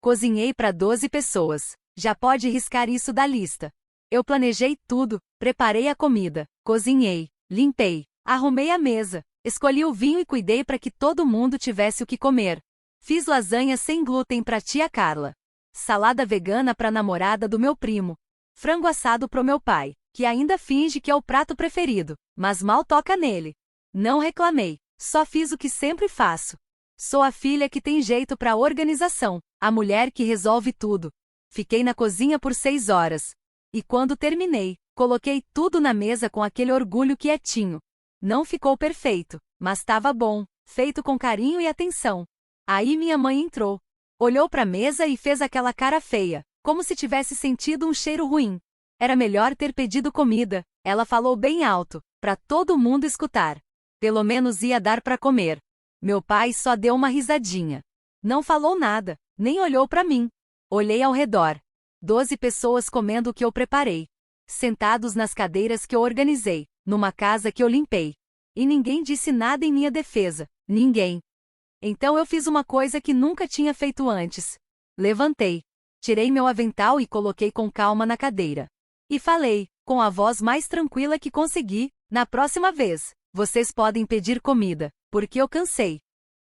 Cozinhei para 12 pessoas. Já pode riscar isso da lista. Eu planejei tudo, preparei a comida, cozinhei, limpei, arrumei a mesa, escolhi o vinho e cuidei para que todo mundo tivesse o que comer. Fiz lasanha sem glúten para tia Carla. Salada vegana para a namorada do meu primo. Frango assado pro meu pai, que ainda finge que é o prato preferido, mas mal toca nele. Não reclamei, só fiz o que sempre faço. Sou a filha que tem jeito para organização, a mulher que resolve tudo. Fiquei na cozinha por 6 horas. E quando terminei, coloquei tudo na mesa com aquele orgulho quietinho. Não ficou perfeito, mas estava bom, feito com carinho e atenção. Aí minha mãe entrou. Olhou para a mesa e fez aquela cara feia, como se tivesse sentido um cheiro ruim. Era melhor ter pedido comida, ela falou bem alto, para todo mundo escutar. Pelo menos ia dar para comer. Meu pai só deu uma risadinha. Não falou nada, nem olhou para mim. Olhei ao redor. 12 pessoas comendo o que eu preparei. Sentados nas cadeiras que eu organizei, numa casa que eu limpei. E ninguém disse nada em minha defesa. Ninguém. Então eu fiz uma coisa que nunca tinha feito antes. Levantei. Tirei meu avental e coloquei com calma na cadeira. E falei, com a voz mais tranquila que consegui, na próxima vez, vocês podem pedir comida, porque eu cansei.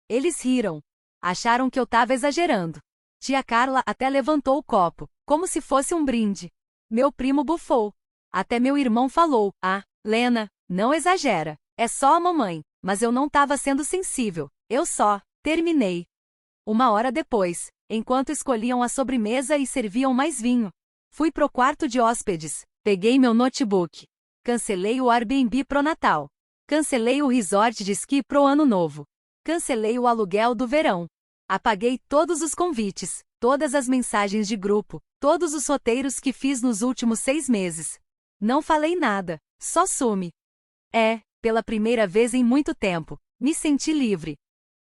Eles riram. Acharam que eu tava exagerando. Tia Carla até levantou o copo, como se fosse um brinde. Meu primo bufou. Até meu irmão falou, Lena, não exagera, é só a mamãe, mas eu não tava sendo sensível, eu só terminei. 1 hora depois, enquanto escolhiam a sobremesa e serviam mais vinho, fui pro quarto de hóspedes, peguei meu notebook. Cancelei o Airbnb pro Natal. Cancelei o resort de esqui pro Ano Novo. Cancelei o aluguel do verão. Apaguei todos os convites, todas as mensagens de grupo, todos os roteiros que fiz nos últimos 6 meses. Não falei nada, só sumi. Pela primeira vez em muito tempo, me senti livre.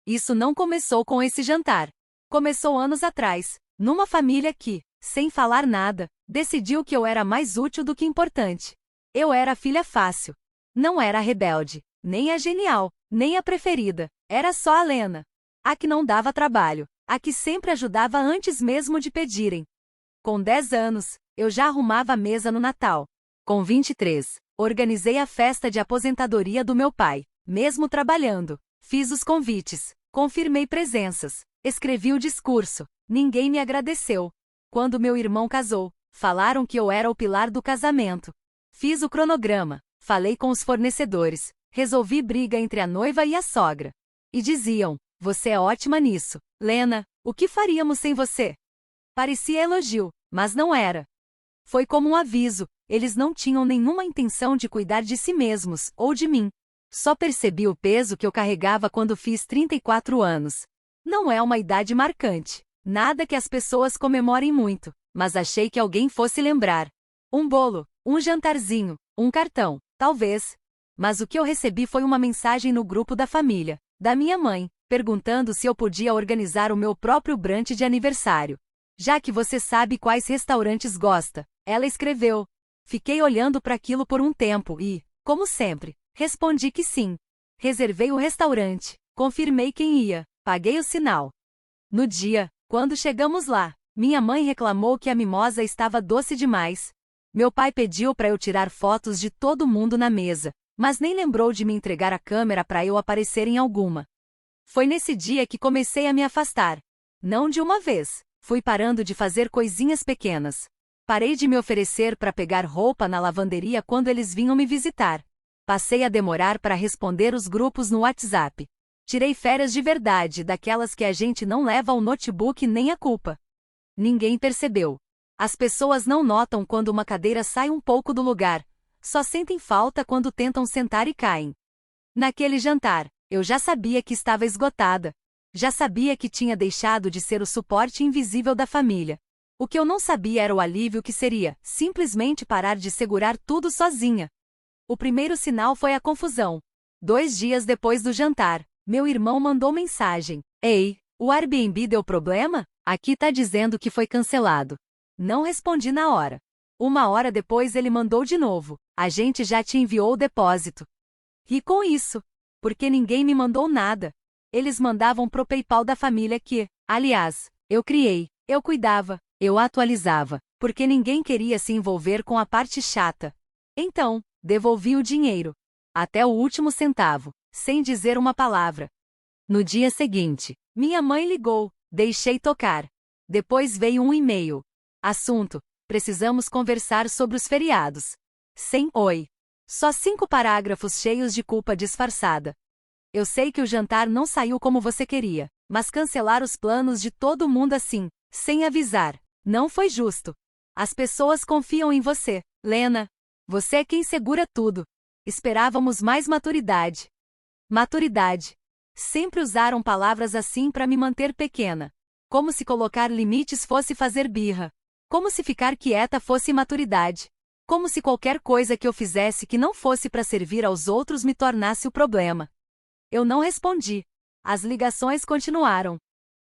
Isso não começou com esse jantar. Começou anos atrás, numa família que, sem falar nada, decidiu que eu era mais útil do que importante. Eu era a filha fácil. Não era a rebelde, nem a genial, nem a preferida. Era só a Lena. A que não dava trabalho, a que sempre ajudava antes mesmo de pedirem. Com 10 anos, eu já arrumava a mesa no Natal. Com 23, organizei a festa de aposentadoria do meu pai, mesmo trabalhando. Fiz os convites, confirmei presenças, escrevi o discurso. Ninguém me agradeceu. Quando meu irmão casou, falaram que eu era o pilar do casamento. Fiz o cronograma, falei com os fornecedores, resolvi briga entre a noiva e a sogra. E diziam, você é ótima nisso, Lena, o que faríamos sem você? Parecia elogio, mas não era. Foi como um aviso, eles não tinham nenhuma intenção de cuidar de si mesmos, ou de mim. Só percebi o peso que eu carregava quando fiz 34 anos. Não é uma idade marcante, nada que as pessoas comemorem muito, mas achei que alguém fosse lembrar. Um bolo, um jantarzinho, um cartão, talvez. Mas o que eu recebi foi uma mensagem no grupo da família, da minha mãe, perguntando se eu podia organizar o meu próprio brunch de aniversário. Já que você sabe quais restaurantes gosta, ela escreveu. Fiquei olhando para aquilo por um tempo e, como sempre, respondi que sim. Reservei o restaurante, confirmei quem ia, paguei o sinal. No dia, quando chegamos lá, minha mãe reclamou que a mimosa estava doce demais. Meu pai pediu para eu tirar fotos de todo mundo na mesa, mas nem lembrou de me entregar a câmera para eu aparecer em alguma. Foi nesse dia que comecei a me afastar. Não de uma vez, fui parando de fazer coisinhas pequenas. Parei de me oferecer para pegar roupa na lavanderia quando eles vinham me visitar. Passei a demorar para responder os grupos no WhatsApp. Tirei férias de verdade, daquelas que a gente não leva o notebook nem a culpa. Ninguém percebeu. As pessoas não notam quando uma cadeira sai um pouco do lugar, só sentem falta quando tentam sentar e caem. Naquele jantar, eu já sabia que estava esgotada. Já sabia que tinha deixado de ser o suporte invisível da família. O que eu não sabia era o alívio que seria, simplesmente parar de segurar tudo sozinha. O primeiro sinal foi a confusão. 2 dias depois do jantar, meu irmão mandou mensagem. Ei, o Airbnb deu problema? Aqui tá dizendo que foi cancelado. Não respondi na hora. 1 hora depois ele mandou de novo. A gente já te enviou o depósito. Ri com isso, porque ninguém me mandou nada. Eles mandavam pro PayPal da família que, aliás, eu criei. Eu cuidava, eu atualizava, porque ninguém queria se envolver com a parte chata. Então, devolvi o dinheiro. Até o último centavo, sem dizer uma palavra. No dia seguinte, minha mãe ligou, deixei tocar. Depois veio um e-mail. Assunto: precisamos conversar sobre os feriados. Sem oi. Só 5 parágrafos cheios de culpa disfarçada. Eu sei que o jantar não saiu como você queria, mas cancelar os planos de todo mundo assim, sem avisar, não foi justo. As pessoas confiam em você, Lena. Você é quem segura tudo. Esperávamos mais maturidade. Maturidade. Sempre usaram palavras assim para me manter pequena. Como se colocar limites fosse fazer birra. Como se ficar quieta fosse maturidade. Como se qualquer coisa que eu fizesse que não fosse para servir aos outros me tornasse o problema. Eu não respondi. As ligações continuaram.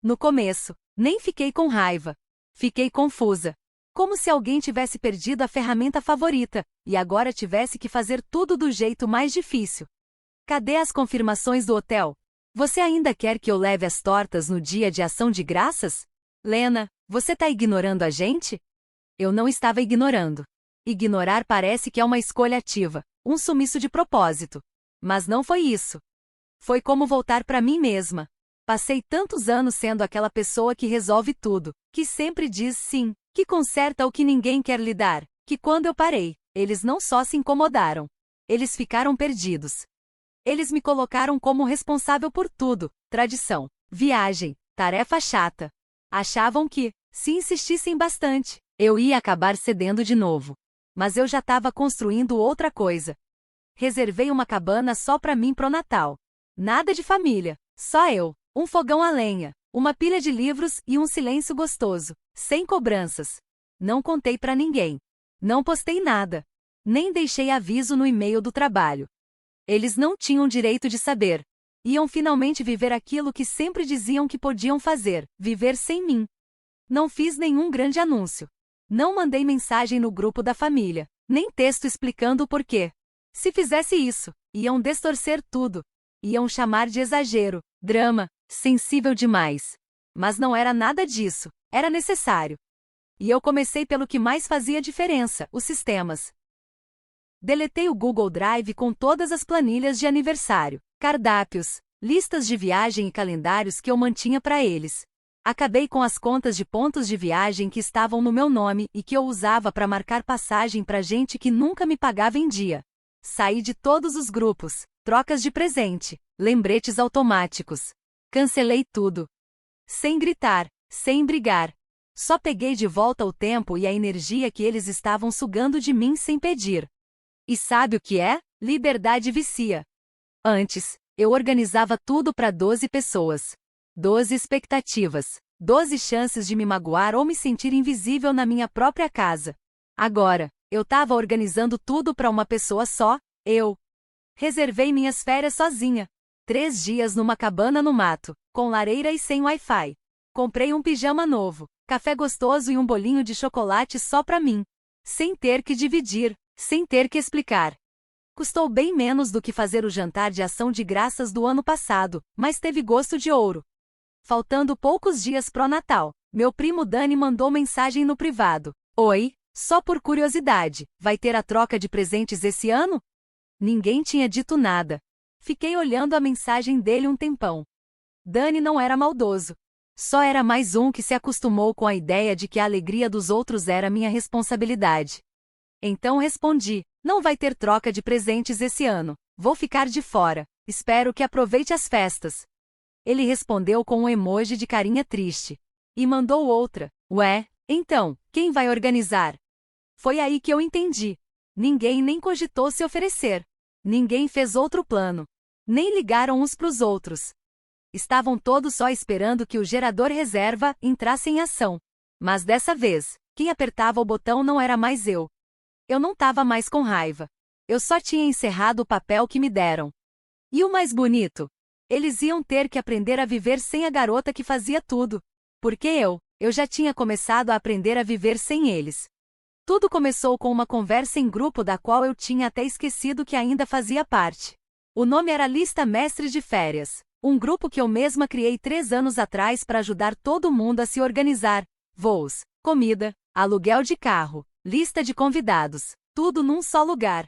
No começo, nem fiquei com raiva. Fiquei confusa. Como se alguém tivesse perdido a ferramenta favorita, e agora tivesse que fazer tudo do jeito mais difícil. Cadê as confirmações do hotel? Você ainda quer que eu leve as tortas no dia de ação de graças? Lena, você tá ignorando a gente? Eu não estava ignorando. Ignorar parece que é uma escolha ativa, um sumiço de propósito. Mas não foi isso. Foi como voltar para mim mesma. Passei tantos anos sendo aquela pessoa que resolve tudo, que sempre diz sim, que conserta o que ninguém quer lidar, que quando eu parei, eles não só se incomodaram. Eles ficaram perdidos. Eles me colocaram como responsável por tudo: tradição, viagem, tarefa chata. Achavam que, se insistissem bastante, eu ia acabar cedendo de novo. Mas eu já estava construindo outra coisa. Reservei uma cabana só para mim pro Natal. Nada de família, só eu, um fogão a lenha, uma pilha de livros e um silêncio gostoso, sem cobranças. Não contei para ninguém. Não postei nada. Nem deixei aviso no e-mail do trabalho. Eles não tinham direito de saber. Iam finalmente viver aquilo que sempre diziam que podiam fazer, viver sem mim. Não fiz nenhum grande anúncio. Não mandei mensagem no grupo da família, nem texto explicando o porquê. Se fizesse isso, iam distorcer tudo. Iam chamar de exagero, drama, sensível demais. Mas não era nada disso, era necessário. E eu comecei pelo que mais fazia diferença: os sistemas. Deletei o Google Drive com todas as planilhas de aniversário, cardápios, listas de viagem e calendários que eu mantinha para eles. Acabei com as contas de pontos de viagem que estavam no meu nome e que eu usava para marcar passagem para gente que nunca me pagava em dia. Saí de todos os grupos, trocas de presente, lembretes automáticos. Cancelei tudo. Sem gritar, sem brigar. Só peguei de volta o tempo e a energia que eles estavam sugando de mim sem pedir. E sabe o que é? Liberdade vicia. Antes, eu organizava tudo para 12 pessoas. 12 expectativas. 12 chances de me magoar ou me sentir invisível na minha própria casa. Agora, eu estava organizando tudo para uma pessoa só, eu. Reservei minhas férias sozinha. 3 dias numa cabana no mato, com lareira e sem Wi-Fi. Comprei um pijama novo, café gostoso e um bolinho de chocolate só para mim. Sem ter que dividir. Sem ter que explicar. Custou bem menos do que fazer o jantar de ação de graças do ano passado, mas teve gosto de ouro. Faltando poucos dias pro Natal, meu primo Dani mandou mensagem no privado. Oi, só por curiosidade, vai ter a troca de presentes esse ano? Ninguém tinha dito nada. Fiquei olhando a mensagem dele um tempão. Dani não era maldoso. Só era mais um que se acostumou com a ideia de que a alegria dos outros era minha responsabilidade. Então respondi: não vai ter troca de presentes esse ano, vou ficar de fora, espero que aproveite as festas. Ele respondeu com um emoji de carinha triste. E mandou outra: ué, então, quem vai organizar? Foi aí que eu entendi. Ninguém nem cogitou se oferecer. Ninguém fez outro plano. Nem ligaram uns pros outros. Estavam todos só esperando que o gerador reserva entrasse em ação. Mas dessa vez, quem apertava o botão não era mais eu. Eu não estava mais com raiva. Eu só tinha encerrado o papel que me deram. E o mais bonito? Eles iam ter que aprender a viver sem a garota que fazia tudo. Porque eu já tinha começado a aprender a viver sem eles. Tudo começou com uma conversa em grupo da qual eu tinha até esquecido que ainda fazia parte. O nome era Lista Mestres de Férias, um grupo que eu mesma criei 3 anos atrás para ajudar todo mundo a se organizar. voos, comida, aluguel de carro, lista de convidados, tudo num só lugar.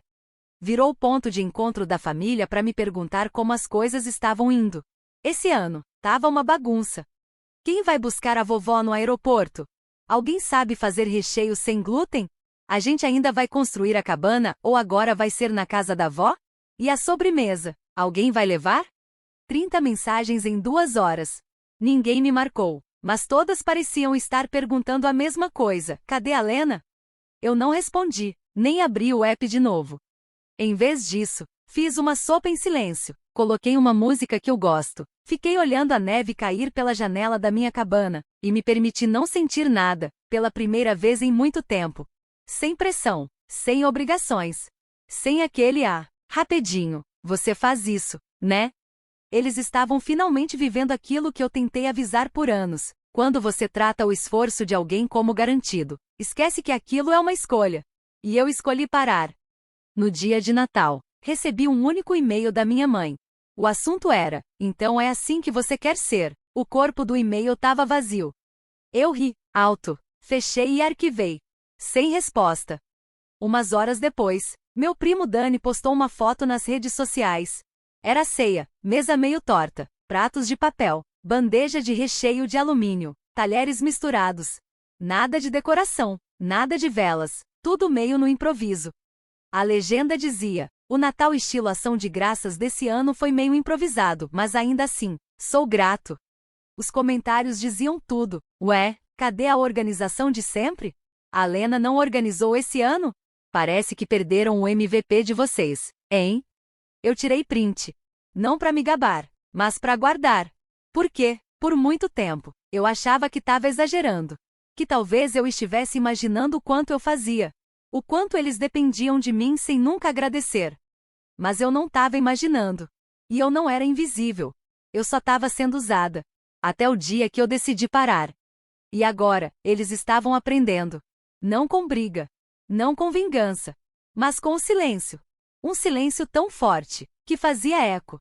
Virou o ponto de encontro da família para me perguntar como as coisas estavam indo. Esse ano, tava uma bagunça. Quem vai buscar a vovó no aeroporto? Alguém sabe fazer recheio sem glúten? A gente ainda vai construir a cabana ou agora vai ser na casa da avó? E a sobremesa, alguém vai levar? 30 mensagens em 2 horas. Ninguém me marcou, mas todas pareciam estar perguntando a mesma coisa. Cadê a Lena? Eu não respondi, nem abri o app de novo. Em vez disso, fiz uma sopa em silêncio, coloquei uma música que eu gosto, fiquei olhando a neve cair pela janela da minha cabana, e me permiti não sentir nada, pela primeira vez em muito tempo. Sem pressão, sem obrigações. Sem aquele rapidinho, você faz isso, né? Eles estavam finalmente vivendo aquilo que eu tentei avisar por anos. Quando você trata o esforço de alguém como garantido, esquece que aquilo é uma escolha. E eu escolhi parar. No dia de Natal, recebi um único e-mail da minha mãe. O assunto era: então é assim que você quer ser. O corpo do e-mail estava vazio. Eu ri, alto, fechei e arquivei. Sem resposta. Umas horas depois, meu primo Dani postou uma foto nas redes sociais. Era ceia, mesa meio torta, pratos de papel, bandeja de recheio de alumínio, talheres misturados. Nada de decoração, nada de velas, tudo meio no improviso. A legenda dizia: o Natal estilo Ação de Graças desse ano foi meio improvisado, mas ainda assim, sou grato. Os comentários diziam tudo. Ué, cadê a organização de sempre? A Lena não organizou esse ano? Parece que perderam o MVP de vocês, hein? Eu tirei print. Não para me gabar, mas para guardar. Por quê? Por muito tempo, eu achava que estava exagerando. Que talvez eu estivesse imaginando o quanto eu fazia. O quanto eles dependiam de mim sem nunca agradecer. Mas eu não estava imaginando. E eu não era invisível. Eu só estava sendo usada. Até o dia que eu decidi parar. E agora, eles estavam aprendendo. Não com briga. Não com vingança. Mas com o silêncio. Um silêncio tão forte, que fazia eco.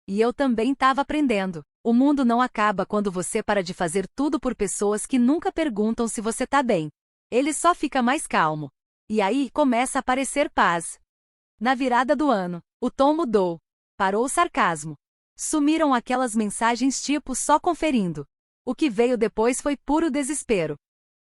E eu também estava aprendendo. O mundo não acaba quando você para de fazer tudo por pessoas que nunca perguntam se você tá bem. Ele só fica mais calmo. E aí começa a aparecer paz. Na virada do ano, o tom mudou. Parou o sarcasmo. Sumiram aquelas mensagens tipo só conferindo. O que veio depois foi puro desespero.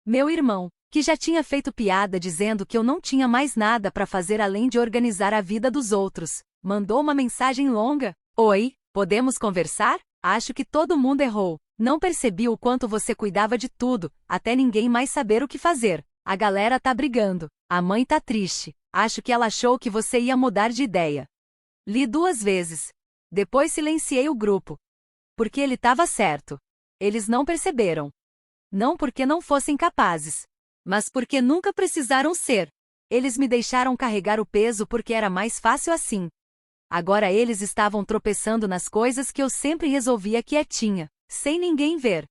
Meu irmão, que já tinha feito piada dizendo que eu não tinha mais nada para fazer além de organizar a vida dos outros, mandou uma mensagem longa. Oi, podemos conversar? Acho que todo mundo errou. Não percebi o quanto você cuidava de tudo, até ninguém mais saber o que fazer. A galera tá brigando. A mãe tá triste. Acho que ela achou que você ia mudar de ideia. Li 2 vezes. Depois silenciei o grupo. Porque ele tava certo. Eles não perceberam. Não porque não fossem capazes, mas porque nunca precisaram ser. Eles me deixaram carregar o peso porque era mais fácil assim. Agora eles estavam tropeçando nas coisas que eu sempre resolvia quietinha, sem ninguém ver.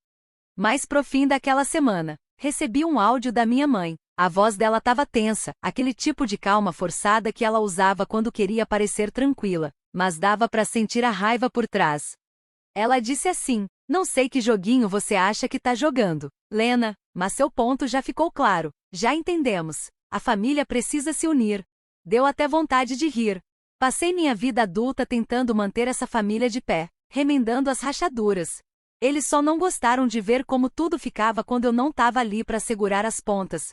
Mais pro fim daquela semana, recebi um áudio da minha mãe. A voz dela estava tensa, aquele tipo de calma forçada que ela usava quando queria parecer tranquila, mas dava para sentir a raiva por trás. Ela disse assim: não sei que joguinho você acha que tá jogando, Lena, mas seu ponto já ficou claro. Já entendemos. A família precisa se unir. Deu até vontade de rir. Passei minha vida adulta tentando manter essa família de pé, remendando as rachaduras. Eles só não gostaram de ver como tudo ficava quando eu não estava ali para segurar as pontas.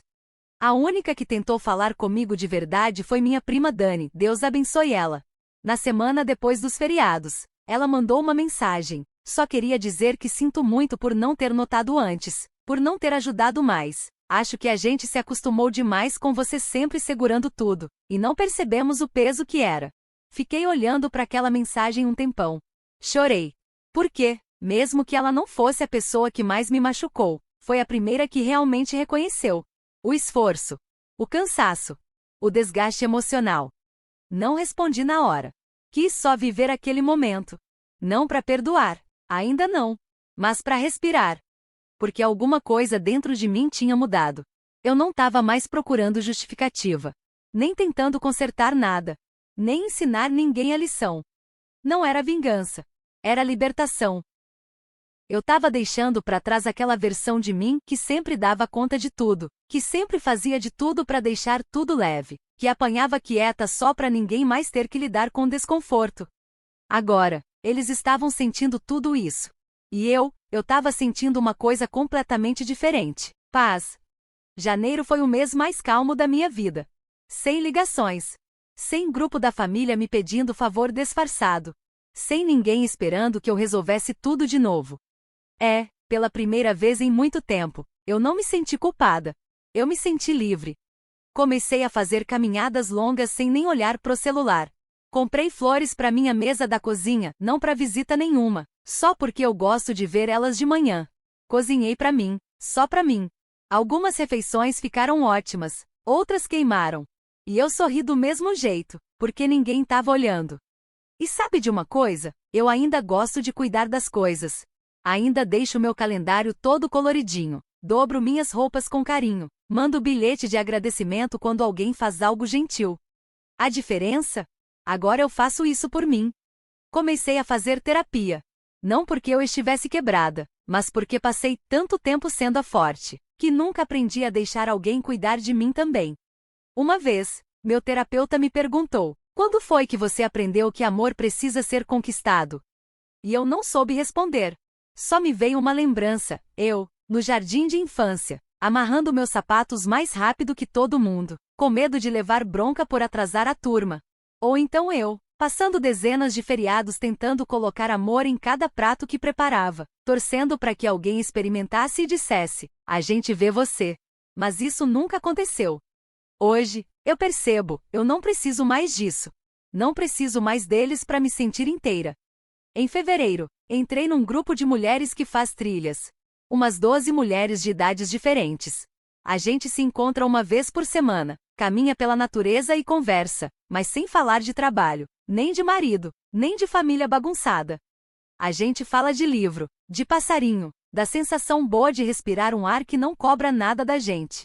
A única que tentou falar comigo de verdade foi minha prima Dani, Deus abençoe ela. Na semana depois dos feriados, ela mandou uma mensagem. Só queria dizer que sinto muito por não ter notado antes, por não ter ajudado mais. Acho que a gente se acostumou demais com você sempre segurando tudo, e não percebemos o peso que era. Fiquei olhando para aquela mensagem um tempão. Chorei. Por quê? Mesmo que ela não fosse a pessoa que mais me machucou, foi a primeira que realmente reconheceu. O esforço. O cansaço. O desgaste emocional. Não respondi na hora. Quis só viver aquele momento. Não para perdoar. Ainda não. Mas para respirar. Porque alguma coisa dentro de mim tinha mudado. Eu não estava mais procurando justificativa. Nem tentando consertar nada. Nem ensinar ninguém a lição. Não era vingança. Era libertação. Eu tava deixando pra trás aquela versão de mim que sempre dava conta de tudo, que sempre fazia de tudo pra deixar tudo leve, que apanhava quieta só pra ninguém mais ter que lidar com desconforto. Agora, eles estavam sentindo tudo isso. E eu tava sentindo uma coisa completamente diferente: paz. Janeiro foi o mês mais calmo da minha vida. Sem ligações. Sem grupo da família me pedindo favor disfarçado. Sem ninguém esperando que eu resolvesse tudo de novo. Pela primeira vez em muito tempo, eu não me senti culpada. Eu me senti livre. Comecei a fazer caminhadas longas sem nem olhar pro celular. Comprei flores para minha mesa da cozinha, não para visita nenhuma, só porque eu gosto de ver elas de manhã. Cozinhei para mim, só para mim. Algumas refeições ficaram ótimas, outras queimaram. E eu sorri do mesmo jeito, porque ninguém estava olhando. E sabe de uma coisa? Eu ainda gosto de cuidar das coisas. Ainda deixo meu calendário todo coloridinho, dobro minhas roupas com carinho, mando bilhete de agradecimento quando alguém faz algo gentil. A diferença? Agora eu faço isso por mim. Comecei a fazer terapia. Não porque eu estivesse quebrada, mas porque passei tanto tempo sendo a forte, que nunca aprendi a deixar alguém cuidar de mim também. Uma vez, meu terapeuta me perguntou: quando foi que você aprendeu que amor precisa ser conquistado? E eu não soube responder. Só me veio uma lembrança, no jardim de infância, amarrando meus sapatos mais rápido que todo mundo, com medo de levar bronca por atrasar a turma. Ou então passando dezenas de feriados tentando colocar amor em cada prato que preparava, torcendo para que alguém experimentasse e dissesse: a gente vê você. Mas isso nunca aconteceu. Hoje, eu percebo, eu não preciso mais disso. Não preciso mais deles para me sentir inteira. Em fevereiro, entrei num grupo de mulheres que faz trilhas. Umas 12 mulheres de idades diferentes. A gente se encontra uma vez por semana, caminha pela natureza e conversa, mas sem falar de trabalho, nem de marido, nem de família bagunçada. A gente fala de livro, de passarinho, da sensação boa de respirar um ar que não cobra nada da gente.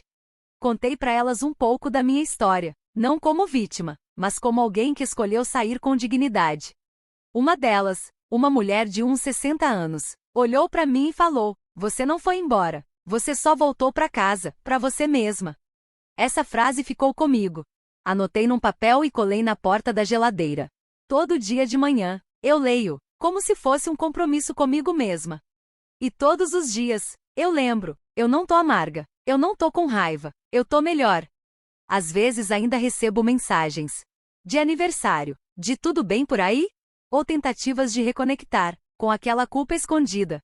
Contei para elas um pouco da minha história, não como vítima, mas como alguém que escolheu sair com dignidade. Uma delas, uma mulher de uns 60 anos, olhou para mim e falou: você não foi embora, você só voltou para casa, para você mesma. Essa frase ficou comigo. Anotei num papel e colei na porta da geladeira. Todo dia de manhã, eu leio, como se fosse um compromisso comigo mesma. E todos os dias, eu lembro: eu não tô amarga, eu não tô com raiva, eu tô melhor. Às vezes ainda recebo mensagens de aniversário, de tudo bem por aí? Ou tentativas de reconectar com aquela culpa escondida.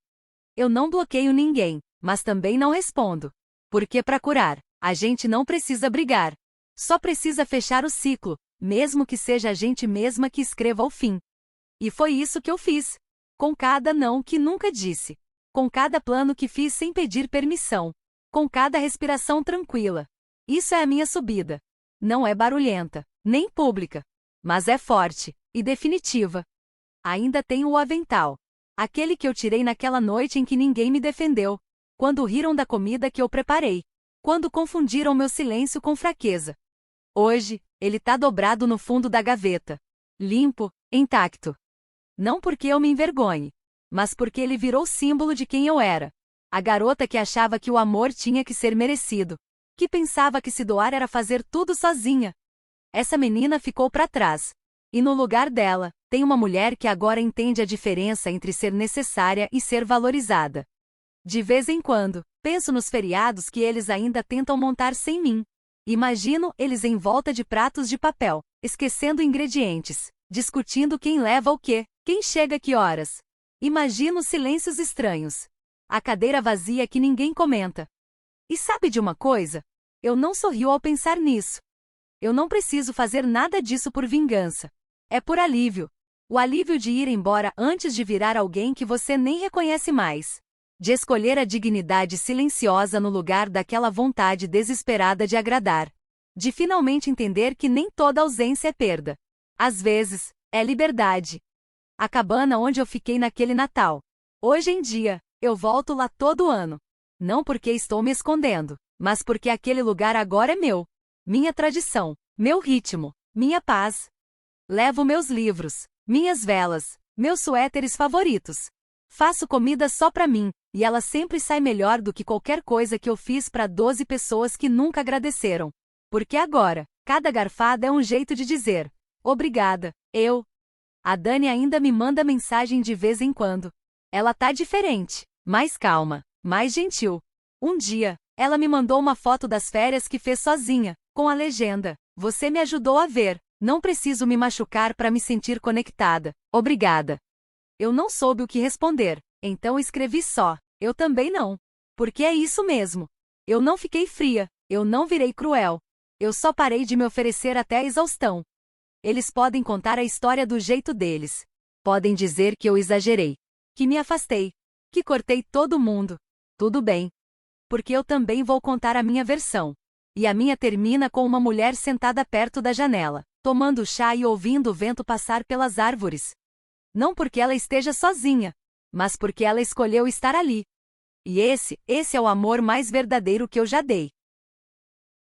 Eu não bloqueio ninguém, mas também não respondo. Porque para curar, a gente não precisa brigar. Só precisa fechar o ciclo, mesmo que seja a gente mesma que escreva o fim. E foi isso que eu fiz. Com cada não que nunca disse. Com cada plano que fiz sem pedir permissão. Com cada respiração tranquila. Isso é a minha subida. Não é barulhenta, nem pública. Mas é forte e definitiva. Ainda tenho o avental. Aquele que eu tirei naquela noite em que ninguém me defendeu. Quando riram da comida que eu preparei. Quando confundiram meu silêncio com fraqueza. Hoje, ele tá dobrado no fundo da gaveta. Limpo, intacto. Não porque eu me envergonhe, mas porque ele virou símbolo de quem eu era. A garota que achava que o amor tinha que ser merecido. Que pensava que se doar era fazer tudo sozinha. Essa menina ficou para trás. E no lugar dela, tem uma mulher que agora entende a diferença entre ser necessária e ser valorizada. De vez em quando, penso nos feriados que eles ainda tentam montar sem mim. Imagino eles em volta de pratos de papel, esquecendo ingredientes, discutindo quem leva o quê, quem chega que horas. Imagino silêncios estranhos. A cadeira vazia que ninguém comenta. E sabe de uma coisa? Eu não sorrio ao pensar nisso. Eu não preciso fazer nada disso por vingança. É por alívio. O alívio de ir embora antes de virar alguém que você nem reconhece mais. De escolher a dignidade silenciosa no lugar daquela vontade desesperada de agradar. De finalmente entender que nem toda ausência é perda. Às vezes, é liberdade. A cabana onde eu fiquei naquele Natal. Hoje em dia, eu volto lá todo ano. Não porque estou me escondendo, mas porque aquele lugar agora é meu. Minha tradição, meu ritmo, minha paz. Levo meus livros, minhas velas, meus suéteres favoritos. Faço comida só pra mim, e ela sempre sai melhor do que qualquer coisa que eu fiz pra 12 pessoas que nunca agradeceram. Porque agora, cada garfada é um jeito de dizer: obrigada, eu. A Dani ainda me manda mensagem de vez em quando. Ela tá diferente, mais calma, mais gentil. Um dia, ela me mandou uma foto das férias que fez sozinha, com a legenda: você me ajudou a ver, não preciso me machucar pra me sentir conectada, obrigada. Eu não soube o que responder, então escrevi só: eu também não. Porque é isso mesmo. Eu não fiquei fria, eu não virei cruel. Eu só parei de me oferecer até a exaustão. Eles podem contar a história do jeito deles. Podem dizer que eu exagerei, que me afastei, que cortei todo mundo. Tudo bem. Porque eu também vou contar a minha versão. E a minha termina com uma mulher sentada perto da janela, tomando chá e ouvindo o vento passar pelas árvores. Não porque ela esteja sozinha, mas porque ela escolheu estar ali. E esse é o amor mais verdadeiro que eu já dei.